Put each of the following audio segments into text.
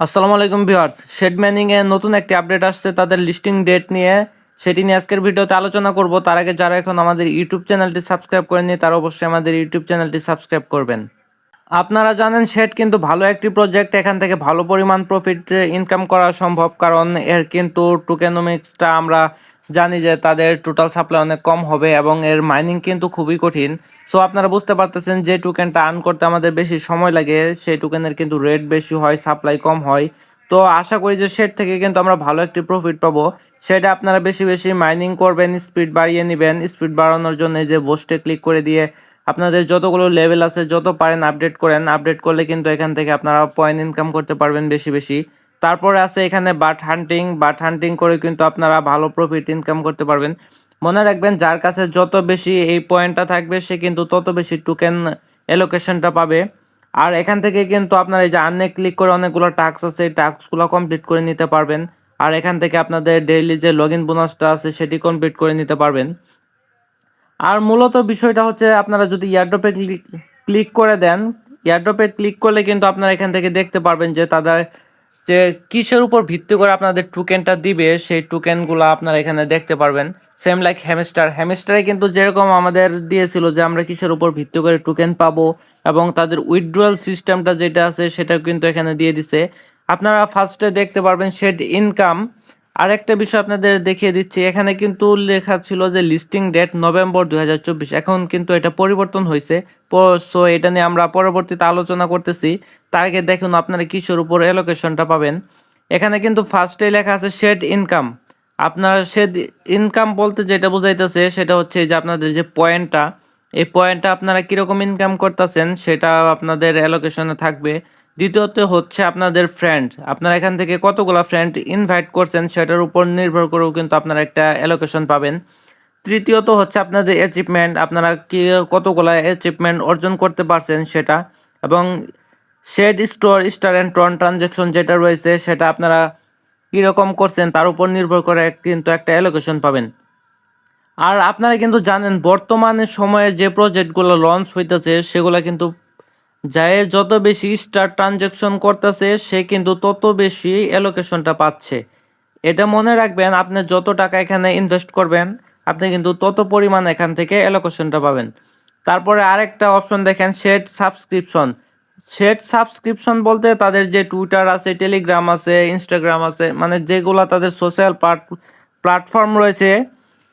আসসালামু আলাইকুম viewers, shade ম্যানিং এর নতুন একটি আপডেট আসছে তাদের লিস্টিং ডেট নিয়ে। সেটি নিয়ে আজকের ভিডিওতে আলোচনা করব। তার আগে যারা এখন আমাদের ইউটিউব চ্যানেলটি সাবস্ক্রাইব করেননি তারা অবশ্যই আমাদের ইউটিউব চ্যানেলটি সাবস্ক্রাইব করবেন। আপনারা জানেন শেড কিন্তু ভালো একটি প্রজেক্ট, এখান থেকে ভালো পরিমাণ প্রফিট ইনকাম করা সম্ভব, কারণ এর কিন্তু টোকেনোমিক্সটা আমরা জানি যে তাদের টোটাল সাপ্লাই অনেক কম হবে এবং এর মাইনিং কিন্তু খুবই কঠিন। সো আপনারা বুঝতে পারতেছেন যে টোকেনটা আর্ন করতে আমাদের বেশি সময় লাগে, সেই টোকেনের কিন্তু রেট বেশি হয়, সাপ্লাই কম হয়। তো আশা করি যে শেড থেকে কিন্তু আমরা ভালো একটি প্রফিট পাবো। সেটা আপনারা বেশি বেশি মাইনিং করবেন, স্পিড বাড়িয়ে নেবেন। স্পিড বাড়ানোর জন্য এই যে বোস্টে ক্লিক করে দিয়ে আপনাদের যতগুলো লেভেল আছে যত পারেন আপডেট করেন। আপডেট করলে কিন্তু এখান থেকে আপনারা পয়েন্ট ইনকাম করতে পারবেন বেশি বেশি। তারপরে আছে এখানে বাট হান্টিং করে কিন্তু আপনারা ভালো প্রফিট ইনকাম করতে পারবেন। মনে রাখবেন যার কাছে যত বেশি এই পয়েন্টটা থাকবে সে কিন্তু তত বেশি টোকেন এলোকেশনটা পাবে। আর এখান থেকে কিন্তু আপনার এই যে আর্নে ক্লিক করে অনেকগুলো টাস্ক আছে, এই টাস্কগুলো কমপ্লিট করে নিতে পারবেন। আর এখান থেকে আপনাদের ডেইলি যে লগ ইন বোনাসটা আছে সেটি কমপ্লিট করে নিতে পারবেন। আর মূলত বিষয়টা হচ্ছে আপনারা যদি এয়ারড্রপে ক্লিক করে দেন, এয়ারড্রপে ক্লিক করলে কিন্তু আপনারা এখান থেকে দেখতে পারবেন যে তাদের যে কিসের উপর ভিত্তি করে আপনাদের টোকেনটা দিবে সেই টোকেনগুলো আপনারা এখানে দেখতে পারবেন। সেম লাইক হ্যামস্টারে কিন্তু যেরকম আমাদের দিয়েছিল যে আমরা কিসের উপর ভিত্তি করে টোকেন পাবো, এবং তাদের উইথড্রয়াল সিস্টেমটা যেটা আছে সেটাও কিন্তু এখানে দিয়ে দিছে। আপনারা ফার্স্টে দেখতে পারবেন শেড ইনকাম। আরেকটা বিষয় আপনাদের দেখিয়ে দিচ্ছি, এখানে কিন্তু লেখা ছিল যে লিস্টিং ডেট নভেম্বর 2024, এখন কিন্তু এটা পরিবর্তন হয়েছে। সো এটা নিয়ে আমরা পরবর্তীতে আলোচনা করতেছি। তার আগে দেখুন আপনারা কিসের উপর অ্যালোকেশনটা পাবেন। এখানে কিন্তু ফার্স্টে লেখা আছে শেড ইনকাম। আপনার শেড ইনকাম বলতে যেটা বোঝাইতেছে সেটা হচ্ছে যে আপনাদের যে পয়েন্টটা, এই পয়েন্টটা আপনারা কীরকম ইনকাম করতেছেন সেটা আপনাদের অ্যালোকেশনে থাকবে। দ্বিতীয়ত হচ্ছে আপনাদের ফ্রেন্ড, আপনারা এখান থেকে কতগুলো ফ্রেন্ড ইনভাইট করছেন সেটার উপর নির্ভর করেও কিন্তু আপনারা একটা অ্যালোকেশন পাবেন। তৃতীয়ত হচ্ছে আপনাদের অ্যাচিভমেন্ট, আপনারা কি কতগুলো অ্যাচিভমেন্ট অর্জন করতে পারছেন সেটা। এবং shade star and Tron transaction যেটা রয়েছে সেটা আপনারা কীরকম করছেন তার উপর নির্ভর করে কিন্তু একটা অ্যালোকেশন পাবেন। আর আপনারা কিন্তু জানেন বর্তমানে সময়ে যে প্রজেক্টগুলো লঞ্চ হইতেছে সেগুলো কিন্তু যায় যত বেশি স্টার ট্রানজ্যাকশন করতেছে সে কিন্তু তত বেশি অ্যালোকেশনটা পাচ্ছে। এটা মনে রাখবেন, আপনি যত টাকা এখানে ইনভেস্ট করবেন আপনি কিন্তু তত পরিমাণ এখান থেকে অ্যালোকেশনটা পাবেন। তারপরে আরেকটা অপশন দেখেন শেড সাবস্ক্রিপশন বলতে তাদের যে টুইটার আছে, টেলিগ্রাম আছে, ইনস্টাগ্রাম আছে, মানে যেগুলো তাদের সোশ্যাল প্ল্যাটফর্ম রয়েছে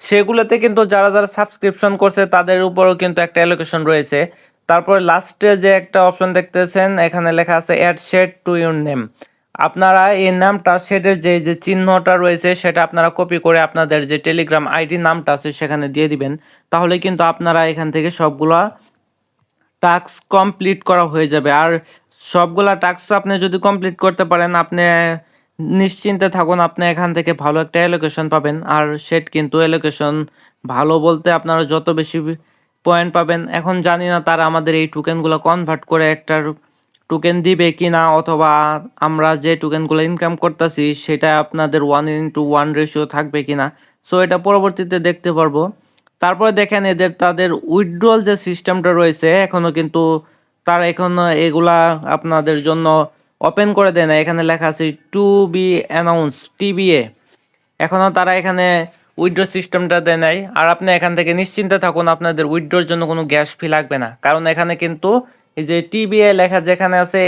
সেগুলোতে কিন্তু যারা যারা সাবস্ক্রিপশন করছে তাদের উপরও কিন্তু একটা অ্যালোকেশন রয়েছে। তারপরে লাস্টে যে একটা অপশন দেখতেছেন এখানে লেখা আছে add shade to your name. আপনারা এই নামটা শেডের যে যে চিহ্নটা রয়েছে সেটা আপনারা কপি করে আপনাদের যে টেলিগ্রাম আইডি নামটা আছে সেখানে দিয়ে দিবেন। তাহলে কিন্তু আপনারা এখান থেকে সবগুলা টাস্ক কমপ্লিট করা হয়ে যাবে। আর সবগুলা টাস্ক আপনি যদি কমপ্লিট করতে পারেন আপনি নিশ্চিন্তে থাকুন, আপনি এখান থেকে ভালো একটা অ্যালোকেশন পাবেন। আর সেট কিন্তু অ্যালোকেশন ভালো বলতে আপনারা যত বেশি পয়েন্ট পাবেন, এখন জানি না তারা আমাদের এই টোকেনগুলো কনভার্ট করে একটা টোকেন দিবে কি না, অথবা আমরা যে টোকেনগুলো ইনকাম করতেছি সেটা আপনাদের 1:1 রেশিও থাকবে কি না। সো এটা পরবর্তীতে দেখতে পারবো। তারপরে দেখেন তাদের উইথড্রয়াল যে সিস্টেমটা রয়েছে এখনও কিন্তু তারা এখনও এগুলা আপনাদের জন্য ওপেন করে দেয় না। এখানে লেখা আছে টু বি অ্যানাউন্স টিবিএ, এখনও তারা এখানে উইথড্র সিস্টেমটা দেয় নাই। আর আপনি এখান থেকে নিশ্চিন্তে থাকুন, আপনাদের উইথড্রোর জন্য কোনো গ্যাস ফি লাগবে না, কারণ এখানে কিন্তু এই যে টিবিএ লেখা যেখানে আছে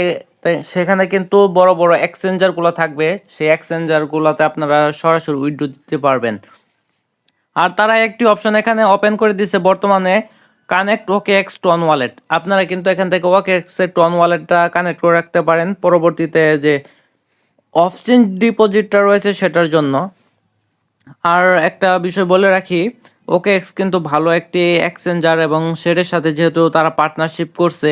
সেখানে কিন্তু বড় বড় এক্সচেঞ্জারগুলো থাকবে, সেই এক্সচেঞ্জারগুলোতে আপনারা সরাসরি উইথড্র দিতে পারবেন। আর তারা একটি অপশন এখানে ওপেন করে দিচ্ছে বর্তমানে, কানেক্ট ওকেএক্স টন ওয়ালেট। আপনারা কিন্তু এখান থেকে ওকেএক্সের টন ওয়ালেটটা কানেক্ট করে রাখতে পারেন পরবর্তীতে যে অফচেন ডিপোজিটটা রয়েছে সেটার জন্য। আর একটা বিষয় বলে রাখি, ওকেএক্স কিন্তু ভালো একটি এক্সচেঞ্জার এবং সেটার সাথে যেহেতু তারা পার্টনারশিপ করছে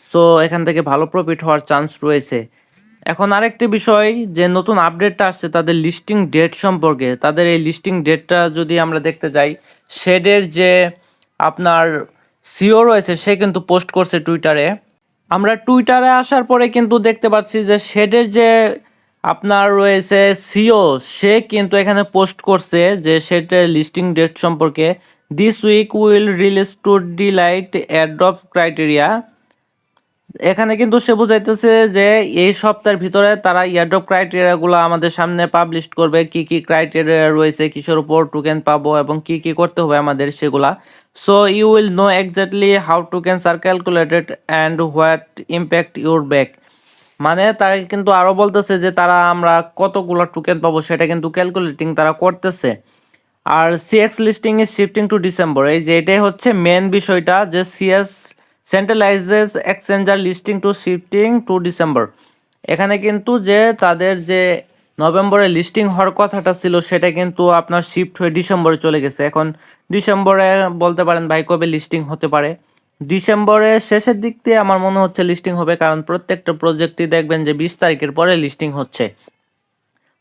সো এখান থেকে ভালো প্রফিট হওয়ার চান্স রয়েছে। এখন আরেকটি বিষয় যে নতুন আপডেটটা আসছে তাদের লিস্টিং ডেট সম্পর্কে। তাদের এই লিস্টিং ডেটটা যদি আমরা দেখতে যাই, শেডের যে আপনার সিও রয়েছে সে কিন্তু পোস্ট করছে টুইটারে। আমরা টুইটারে আসার পরে কিন্তু দেখতে পাচ্ছি যে শেডের যে আপনার রয়েছে সিও সে কিন্তু এখানে পোস্ট করছে যে শেডের লিস্টিং ডেট সম্পর্কে। This week will release to delight adopt criteria এখানে কিন্তু সে বুঝাইতেছে যে এই সপ্তাহের ভিতরে তারা ইয়ারড্রপ ক্রাইটেরিয়া গুলো আমাদের সামনে পাবলিশ করবে, কি কি ক্রাইটেরিয়া রয়েছে, কিসের উপর টোকেন পাবো এবং কি কি করতে হবে আমাদের সেগুলা। So you will know exactly how tokens are calculated and what impact your back. মানে তারা কিন্তু আরো বলতেছে যে তারা আমরা কতগুলো টোকেন পাবো সেটা কিন্তু ক্যালকুলেটিং তারা করতেছে। আর CX listing is shifting to December, এই যে এটাই হচ্ছে মেন বিষয়টা, যে CS centralizes exchanger listing to shifting to December. এখানে কিন্তু যে তাদের যে নভেম্বরে লিস্টিং হওয়ার কথাটা ছিল সেটা কিন্তু আপনার শিফট হয়ে ডিসেম্বরে চলে গেছে। এখন ডিসেম্বরে বলতে পারেন ভাই কবে লিস্টিং হতে পারে, ডিসেম্বরের শেষের দিক দিয়ে আমার মনে হচ্ছে লিস্টিং হবে, কারণ প্রত্যেকটা প্রজেক্টই দেখবেন যে 20 তারিখের পরে লিস্টিং হচ্ছে।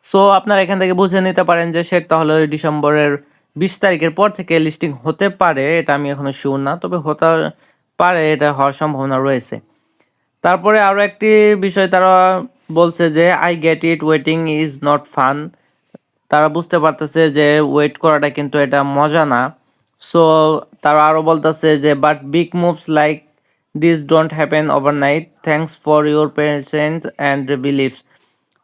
সো আপনারা এখান থেকে বুঝে নিতে পারেন যে সেটা তাহলে ডিসেম্বরের 20 তারিখের পর থেকে লিস্টিং হতে পারে, এটা আমি এখনো শিওর না, তবে হতে পারে, এটা হওয়ার সম্ভাবনা রয়েছে। তারপরে আরও একটি বিষয় তারা বলছে যে I get it, waiting is not fun. তারা বুঝতে পারতেছে যে ওয়েট করাটা কিন্তু এটা মজা না। সো তারা আরও বলতেছে যে but big moves like this don't happen overnight, thanks for your patience and believes.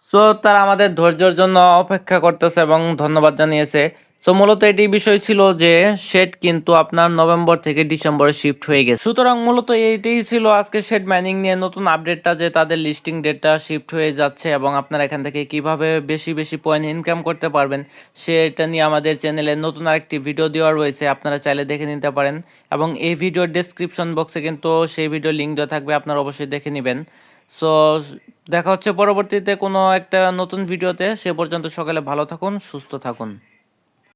So তারা আমাদের ধৈর্যের জন্য অপেক্ষা করতেছে এবং ধন্যবাদ জানিয়েছে। সো মূলত এটি বিষয় ছিল যে শেড কিন্তু আপনার নভেম্বর থেকে ডিসেম্বরে শিফট হয়ে গেছে। সুতরাং মূলত এইটাই ছিল আজকে শেড মাইনিং নিয়ে নতুন আপডেটটা, যে তাদের লিস্টিং ডেটটা শিফট হয়ে যাচ্ছে এবং আপনারা এখান থেকে কিভাবে বেশি বেশি পয়েন্ট ইনকাম করতে পারবেন সেটা নিয়ে আমাদের চ্যানেলে নতুন আরেকটি ভিডিও দেওয়া রয়েছে, আপনারা চাইলে দেখে নিতে পারেন। এবং এই ভিডিওর ডেসক্রিপশন বক্সে কিন্তু সেই ভিডিও লিঙ্ক দেওয়া থাকবে, আপনারা অবশ্যই দেখে নেবেন। সো দেখা হচ্ছে পরবর্তীতে কোনো একটা নতুন ভিডিওতে, সে পর্যন্ত সকালে ভালো থাকুন, সুস্থ থাকুন।